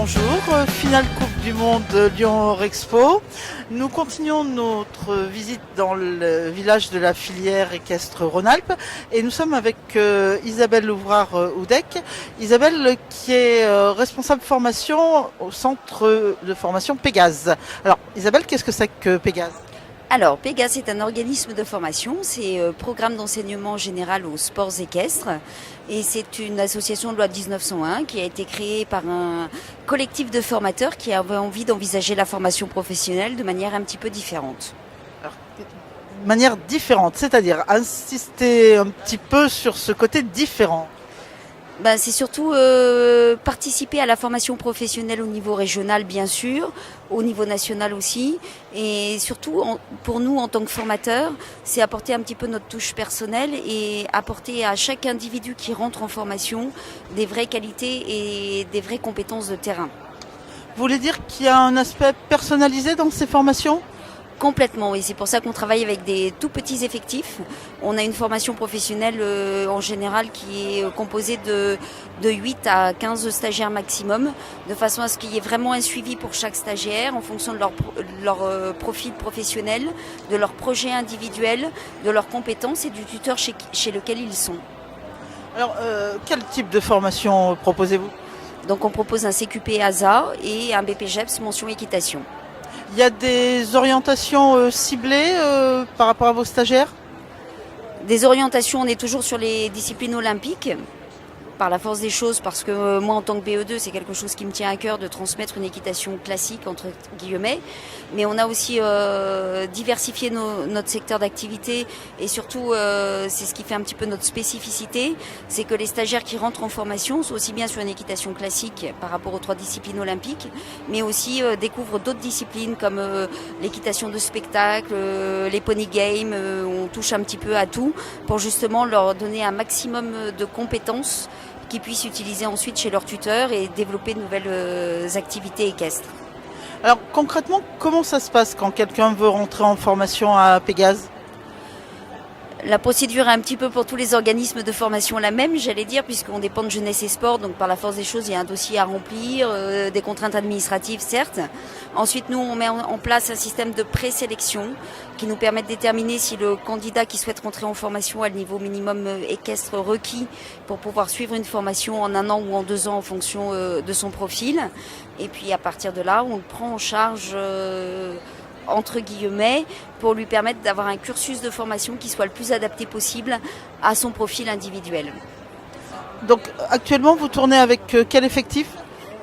bonjour, finale Coupe du Monde Lyon-Expo. Nous continuons notre visite dans le village de la filière équestre Rhône-Alpes et nous sommes avec Isabelle Louvrard-Houdec. Isabelle qui est responsable formation au centre de formation Pégase. Alors Isabelle, qu'est-ce que c'est que Pégase ? Alors, Pégase est un organisme de formation, c'est programme d'enseignement général aux sports équestres et c'est une association de loi de 1901 qui a été créée par un collectif de formateurs qui avait envie d'envisager la formation professionnelle de manière un petit peu différente. Alors, de manière différente, c'est-à-dire insister un petit peu sur ce côté différent. C'est surtout participer à la formation professionnelle au niveau régional, bien sûr, au niveau national aussi. Et surtout, pour nous, en tant que formateurs, c'est apporter un petit peu notre touche personnelle et apporter à chaque individu qui rentre en formation des vraies qualités et des vraies compétences de terrain. Vous voulez dire qu'il y a un aspect personnalisé dans ces formations ? Complètement, et c'est pour ça qu'on travaille avec des tout petits effectifs. On a une formation professionnelle en général qui est composée de 8 à 15 stagiaires maximum, de façon à ce qu'il y ait vraiment un suivi pour chaque stagiaire en fonction de leur profil professionnel, de leur projet individuel, de leurs compétences et du tuteur chez lequel ils sont. Alors, quel type de formation proposez-vous ? Donc on propose un CQP ASA et un BPGEPS mention équitation. Il y a des orientations ciblées par rapport à vos stagiaires ? Des orientations, on est toujours sur les disciplines olympiques, par la force des choses, parce que moi en tant que BE2, c'est quelque chose qui me tient à cœur de transmettre une équitation classique, entre guillemets. Mais on a aussi diversifié notre secteur d'activité et surtout, c'est ce qui fait un petit peu notre spécificité, c'est que les stagiaires qui rentrent en formation sont aussi bien sur une équitation classique par rapport aux 3 disciplines olympiques, mais aussi découvrent d'autres disciplines comme l'équitation de spectacle, les pony games, on touche un petit peu à tout pour justement leur donner un maximum de compétences qu'ils puissent utiliser ensuite chez leur tuteur et développer de nouvelles activités équestres. Alors concrètement, comment ça se passe quand quelqu'un veut rentrer en formation à Pégase ? La procédure est un petit peu pour tous les organismes de formation la même, j'allais dire, puisqu'on dépend de jeunesse et sport, donc par la force des choses, il y a un dossier à remplir, des contraintes administratives, certes. Ensuite, nous, on met en place un système de présélection qui nous permet de déterminer si le candidat qui souhaite rentrer en formation a le niveau minimum équestre requis pour pouvoir suivre une formation en 1 an ou en 2 ans en fonction de son profil. Et puis, à partir de là, on le prend en charge entre guillemets, pour lui permettre d'avoir un cursus de formation qui soit le plus adapté possible à son profil individuel. Donc actuellement, vous tournez avec quel effectif ?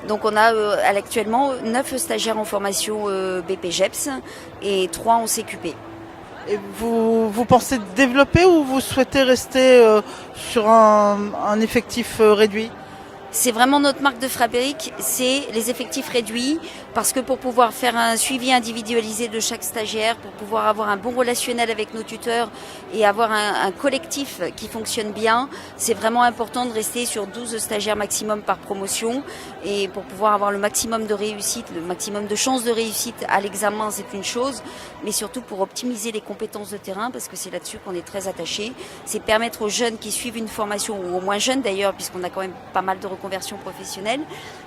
Donc on a actuellement 9 stagiaires en formation BPGEPS et 3 en CQP. Et vous pensez développer ou vous souhaitez rester sur un effectif réduit ? C'est vraiment notre marque de fabrique, c'est les effectifs réduits, parce que pour pouvoir faire un suivi individualisé de chaque stagiaire, pour pouvoir avoir un bon relationnel avec nos tuteurs et avoir un collectif qui fonctionne bien, c'est vraiment important de rester sur 12 stagiaires maximum par promotion. Et pour pouvoir avoir le maximum de réussite, le maximum de chances de réussite à l'examen, c'est une chose, mais surtout pour optimiser les compétences de terrain, parce que c'est là-dessus qu'on est très attaché. C'est permettre aux jeunes qui suivent une formation, ou aux moins jeunes d'ailleurs, puisqu'on a quand même pas mal de reconversion professionnelle,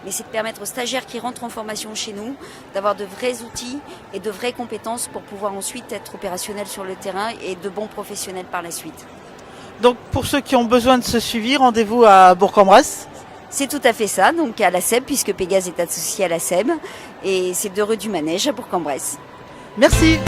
mais c'est de permettre aux stagiaires qui rentrent en formation chez nous d'avoir de vrais outils et de vraies compétences pour pouvoir ensuite être opérationnels sur le terrain et de bons professionnels par la suite. Donc pour ceux qui ont besoin de ce suivi, rendez-vous à Bourg-en-Bresse. C'est tout à fait ça, donc à la SEB, puisque Pégase est associé à la SEB, et c'est 2 rue du Manège à Bourg-en-Bresse. Merci.